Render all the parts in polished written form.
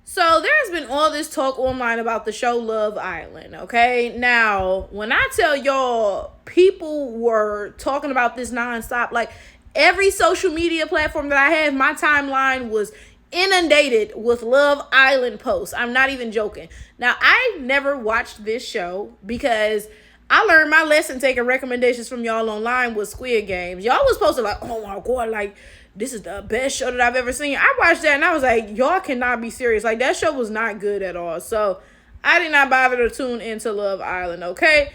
So there's been all this talk online about the show Love Island, okay? Now, when I tell y'all, people were talking about this nonstop. Like, every social media platform that I have, my timeline was inundated with Love Island posts. I'm not even joking. Now, I never watched this show because I learned my lesson taking recommendations from y'all online with Squid Games. Y'all was posted like, oh my God, like, this is the best show that I've ever seen. I watched that and I was like, y'all cannot be serious. Like, that show was not good at all. So I did not bother to tune into Love Island, okay?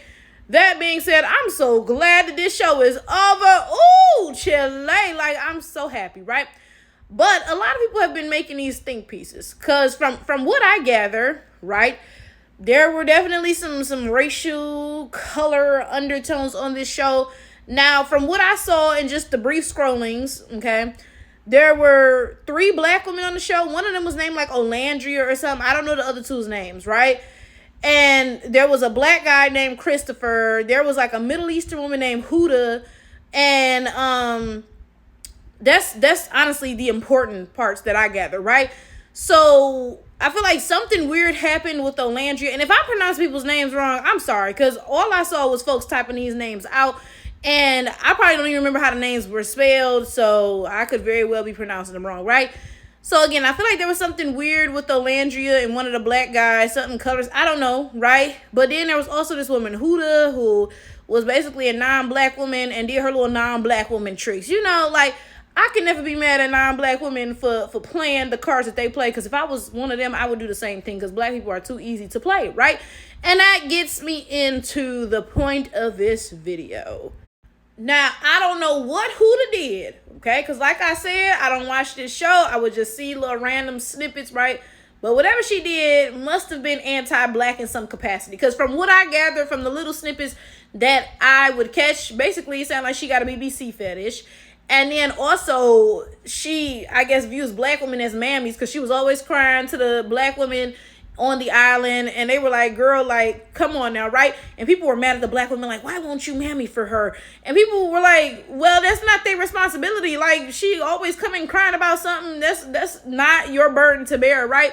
That being said, I'm so glad that this show is over. Ooh, Chile. Like, I'm so happy, right? But a lot of people have been making these think pieces. Because from what I gather, right, there were definitely some racial color undertones on this show. Now, from what I saw in just the brief scrollings, okay, there were 3 black women on the show. One of them was named like Olandria or something. I don't know the other two's names, right? And there was a black guy named Christopher. There was like a Middle Eastern woman named Huda. And that's honestly the important parts that I gather, right? So I feel like something weird happened with Olandria. And if I pronounce people's names wrong, I'm sorry. Because all I saw was folks typing these names out. And I probably don't even remember how the names were spelled, so I could very well be pronouncing them wrong, right? So again, I feel like there was something weird with Olandria and one of the black guys, something colors, I don't know, right? But then there was also this woman, Huda, who was basically a non-black woman and did her little non-black woman tricks. You know, like, I can never be mad at non-black women for playing the cards that they play, because if I was one of them, I would do the same thing, because black people are too easy to play, right? And that gets me into the point of this video. Now, I don't know what Huda did, okay? Because like I said, I don't watch this show. I would just see little random snippets, right? But whatever she did must have been anti-black in some capacity. Because from what I gathered from the little snippets that I would catch, basically it sounded like she got a BBC fetish. And then also, she, I guess, views black women as mammies, because she was always crying to the black women on the island, and they were like, girl, like, come on now, right? And people were mad at the black women, like, why won't you mammy for her? And people were like, well, that's not their responsibility. Like, she always coming crying about something. That's not your burden to bear, right?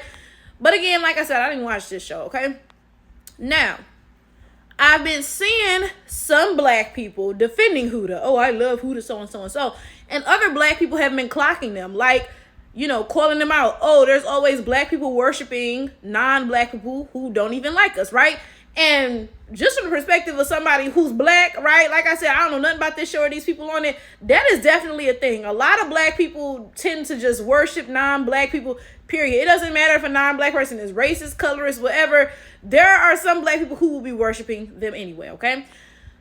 But again, like I said, I didn't watch this show, okay? Now, I've been seeing some black people defending Huda. Oh, I love Huda, so and so and so. And other black people have been clocking them, like, you know, calling them out. Oh, there's always black people worshiping non-black people who don't even like us, right? And just from the perspective of somebody who's black, right? Like I said, I don't know nothing about this show or these people on it. That is definitely a thing. A lot of black people tend to just worship non-black people, period. It doesn't matter if a non-black person is racist, colorist, whatever. There are some black people who will be worshiping them anyway, okay?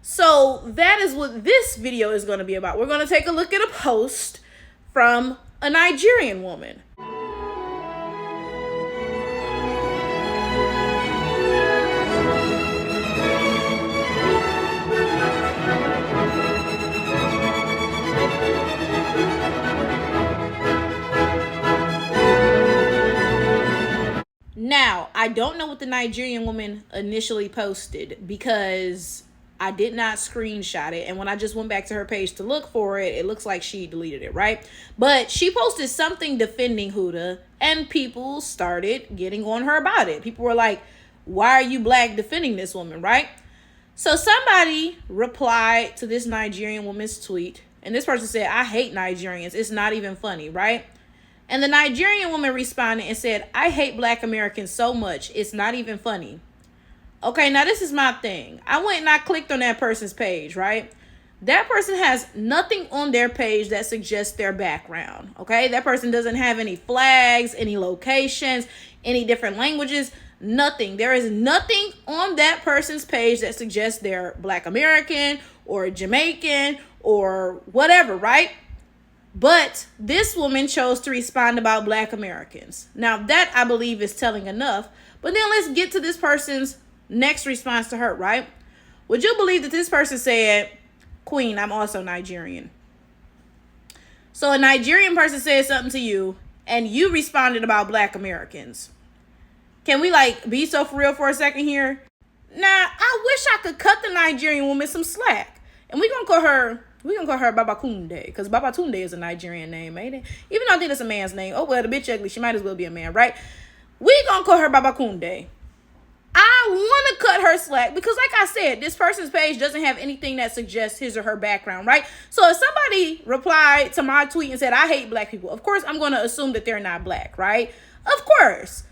So that is what this video is going to be about. We're going to take a look at a post from a Nigerian woman. Now, I don't know what the Nigerian woman initially posted because I did not screenshot it. And when I just went back to her page to look for it, it looks like she deleted it, right? But she posted something defending Huda, and people started getting on her about it. People were like, why are you black defending this woman, right? So somebody replied to this Nigerian woman's tweet, and this person said, I hate Nigerians. It's not even funny, right? And the Nigerian woman responded and said, I hate black Americans so much. It's not even funny. Okay, now this is my thing. I went and I clicked on that person's page, right? That person has nothing on their page that suggests their background, okay? That person doesn't have any flags, any locations, any different languages, nothing. There is nothing on that person's page that suggests they're black American or Jamaican or whatever, right? But this woman chose to respond about black Americans. Now that I believe is telling enough, but then let's get to this person's next response to her, right? Would you believe that this person said, Queen, I'm also Nigerian. So a Nigerian person said something to you and you responded about black Americans. Can we like be so for real for a second here? Now, I wish I could cut the Nigerian woman some slack. And we're gonna call her Babatunde, because Babatunde is a Nigerian name, ain't it? Even though I think it's a man's name. Oh well, the bitch ugly, she might as well be a man, right? We gonna call her Babakunde. I want to cut her slack because, like I said, this person's page doesn't have anything that suggests his or her background, right? So if somebody replied to my tweet and said, I hate black people, of course, I'm going to assume that they're not black, right? Of course.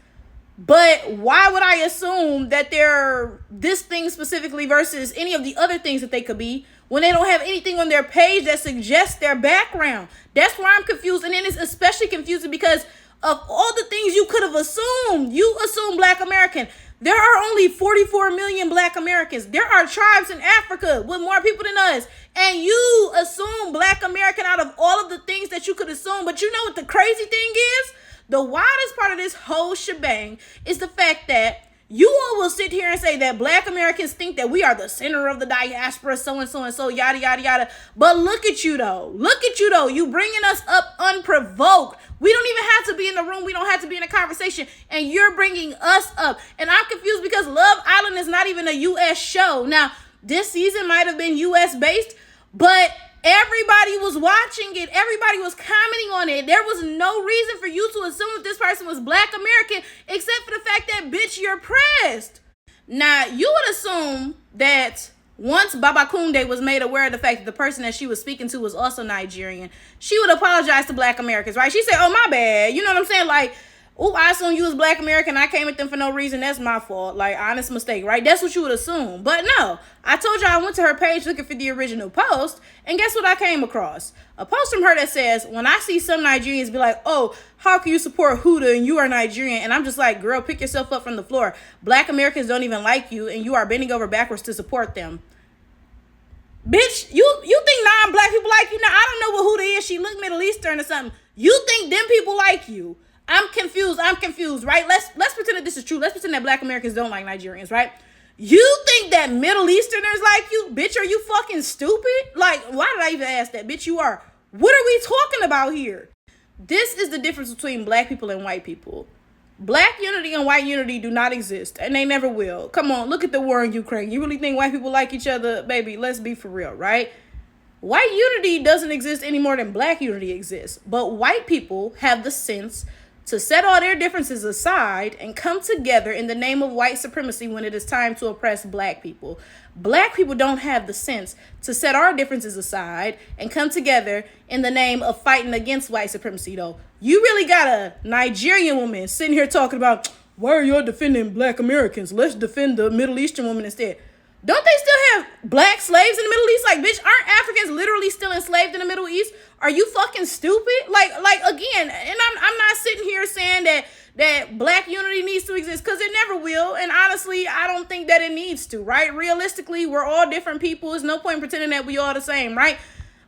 But why would I assume that they're this thing specifically versus any of the other things that they could be when they don't have anything on their page that suggests their background? That's where I'm confused. And then it's especially confusing because of all the things you could have assumed. You assume black American. There are only 44 million black Americans. There are tribes in Africa with more people than us. And you assume black American out of all of the things that you could assume. But you know what the crazy thing is? The wildest part of this whole shebang is the fact that you all will sit here and say that black Americans think that we are the center of the diaspora, so and so and so, yada, yada, yada. But look at you, though. Look at you, though. You bringing us up unprovoked. We don't even have to be in the room. We don't have to be in a conversation. And you're bringing us up. And I'm confused because Love Island is not even a U.S. show. Now, this season might have been U.S. based, but everybody was watching it. Everybody was commenting on it. There was no reason for you to assume that this person was black American except for the fact that, bitch, you're pressed. Now, you would assume that once Babakunde was made aware of the fact that the person that she was speaking to was also Nigerian, she would apologize to black Americans, right? She said, oh, my bad. You know what I'm saying? Like, oh, I assume you was black American. I came at them for no reason. That's my fault. Like, honest mistake, right? That's what you would assume. But no, I told you I went to her page looking for the original post. And guess what I came across? A post from her that says, when I see some Nigerians be like, oh, how can you support Huda and you are Nigerian? And I'm just like, girl, pick yourself up from the floor. Black Americans don't even like you and you are bending over backwards to support them. Bitch, you think non-black people like you? Now, I don't know what Huda is. She look Middle Eastern or something. You think them people like you? I'm confused, right? Let's pretend that this is true. Let's pretend that black Americans don't like Nigerians, right? You think that Middle Easterners like you? Bitch, are you fucking stupid? Like, why did I even ask that? Bitch, you are. What are we talking about here? This is the difference between black people and white people. Black unity and white unity do not exist, and they never will. Come on, look at the war in Ukraine. You really think white people like each other? Baby, let's be for real, right? White unity doesn't exist any more than black unity exists. But white people have the sense to set all their differences aside and come together in the name of white supremacy when it is time to oppress black people. Black people don't have the sense to set our differences aside and come together in the name of fighting against white supremacy, though. You really got a Nigerian woman sitting here talking about, why are you defending black Americans? Let's defend the Middle Eastern woman instead. Don't they still have black slaves in the Middle East? Like, bitch, aren't Africans literally still enslaved in the Middle East? Are you fucking stupid? Like again, and I'm not sitting here saying that black unity needs to exist, because it never will. And honestly, I don't think that it needs to, right? Realistically, we're all different people. There's no point in pretending that we all the same, right?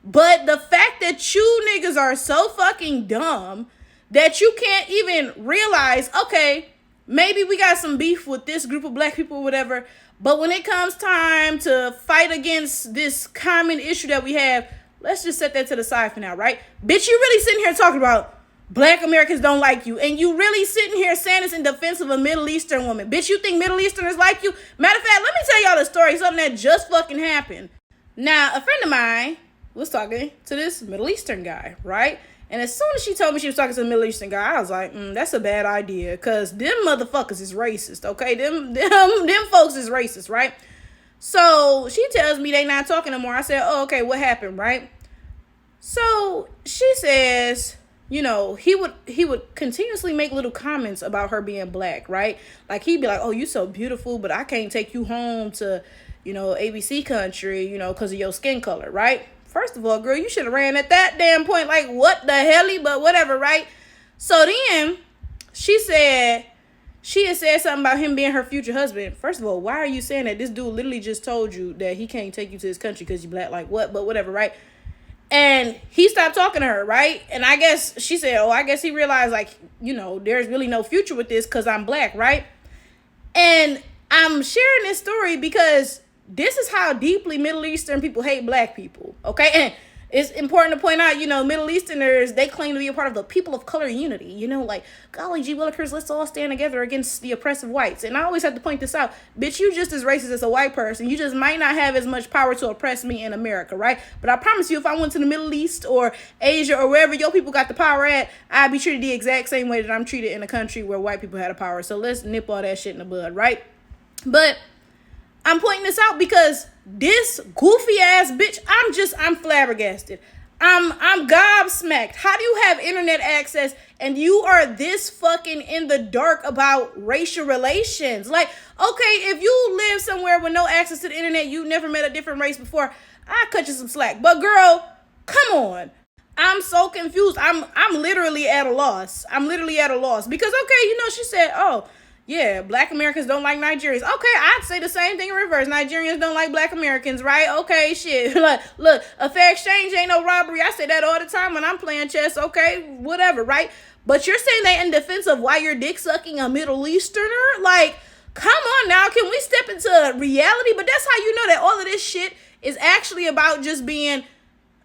But the fact that you niggas are so fucking dumb that you can't even realize, okay, maybe we got some beef with this group of black people or whatever, but when it comes time to fight against this common issue that we have, let's just set that to the side for now, right? Bitch, you really sitting here talking about black Americans don't like you, and you really sitting here saying this in defense of a Middle Eastern woman. Bitch, you think Middle Easterners like you? Matter of fact, let me tell y'all the story, something that just fucking happened. Now, a friend of mine was talking to this Middle Eastern guy, right? And as soon as she told me she was talking to the Middle Eastern guy, I was like, that's a bad idea, because them motherfuckers is racist, okay? Them folks is racist, right? So she tells me they not talking no more. I said, oh, okay, what happened, right? So she says, you know, he would continuously make little comments about her being black, right? Like, he'd be like, oh, you so beautiful, but I can't take you home to, you know, ABC country, you know, because of your skin color, right? First of all, girl, you should have ran at that damn point. Like, what the helly? But whatever, right? So then she had said something about him being her future husband. First of all, why are you saying that? This dude literally just told you that he can't take you to his country because you black. Like, what? But whatever, right? And he stopped talking to her, right? And I guess she said, oh, I guess he realized, like, you know, there's really no future with this because I'm black, right? And I'm sharing this story because this is how deeply Middle Eastern people hate black people, okay? And it's important to point out, Middle Easterners, they claim to be a part of the people of color unity. Like, golly gee willikers, let's all stand together against the oppressive whites. And I always have to point this out. Bitch, you just as racist as a white person. You just might not have as much power to oppress me in America, right? But I promise you, if I went to the Middle East or Asia or wherever your people got the power at, I'd be treated the exact same way that I'm treated in a country where white people had the power. So let's nip all that shit in the bud, right? But I'm pointing this out because this goofy ass bitch, I'm flabbergasted. I'm gobsmacked. How do you have internet access and you are this fucking in the dark about racial relations? Like, okay, if you live somewhere with no access to the internet, you never met a different race before, I cut you some slack. But girl, come on. I'm so confused. I'm literally at a loss. Because, okay, she said, oh, yeah, black Americans don't like Nigerians. Okay, I'd say the same thing in reverse. Nigerians don't like black Americans, right? Okay, shit. Look, a fair exchange ain't no robbery. I say that all the time when I'm playing chess. Okay, whatever, right? But you're saying that in defense of why you're dick sucking a Middle Easterner? Like, come on now. Can we step into reality? But that's how you know that all of this shit is actually about just being,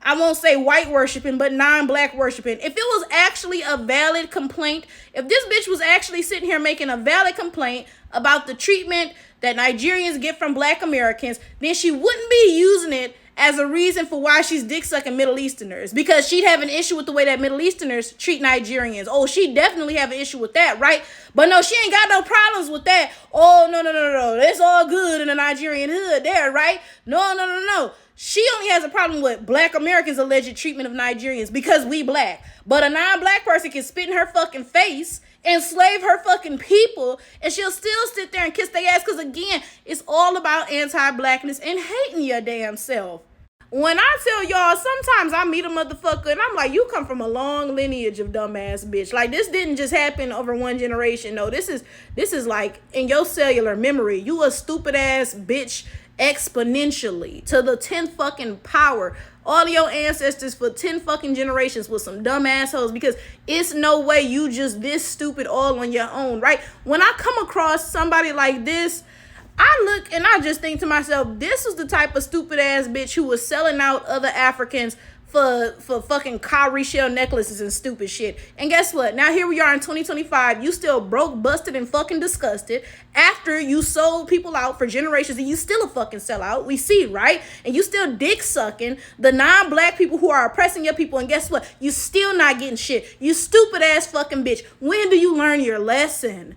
I won't say white worshiping, but non-black worshiping. If it was actually a valid complaint, if this bitch was actually sitting here making a valid complaint about the treatment that Nigerians get from black Americans, then she wouldn't be using it as a reason for why she's dick sucking Middle Easterners, because she'd have an issue with the way that Middle Easterners treat Nigerians. Oh, she definitely have an issue with that, right? But no, she ain't got no problems with that. Oh, no. It's all good in the Nigerian hood there, right? No. She only has a problem with black Americans' alleged treatment of Nigerians because we black. But a non-black person can spit in her fucking face, enslave her fucking people, and she'll still sit there and kiss their ass because, again, it's all about anti-blackness and hating your damn self. When I tell y'all, sometimes I meet a motherfucker and I'm like, you come from a long lineage of dumbass bitch. Like, this didn't just happen over one generation. No, this is like in your cellular memory. You a stupid ass bitch exponentially to the 10th fucking power. All of your ancestors for 10 fucking generations was some dumb assholes, because it's no way you just this stupid all on your own, right? When I come across somebody like this, I look and I just think to myself, this is the type of stupid ass bitch who was selling out other Africans for fucking cowrie shell necklaces and stupid shit. And guess what? Now here we are in 2025. You still broke, busted, and fucking disgusted after you sold people out for generations, and you still a fucking sellout. We see, right? And you still dick sucking the non-black people who are oppressing your people. And guess what? You still not getting shit. You stupid ass fucking bitch. When do you learn your lesson?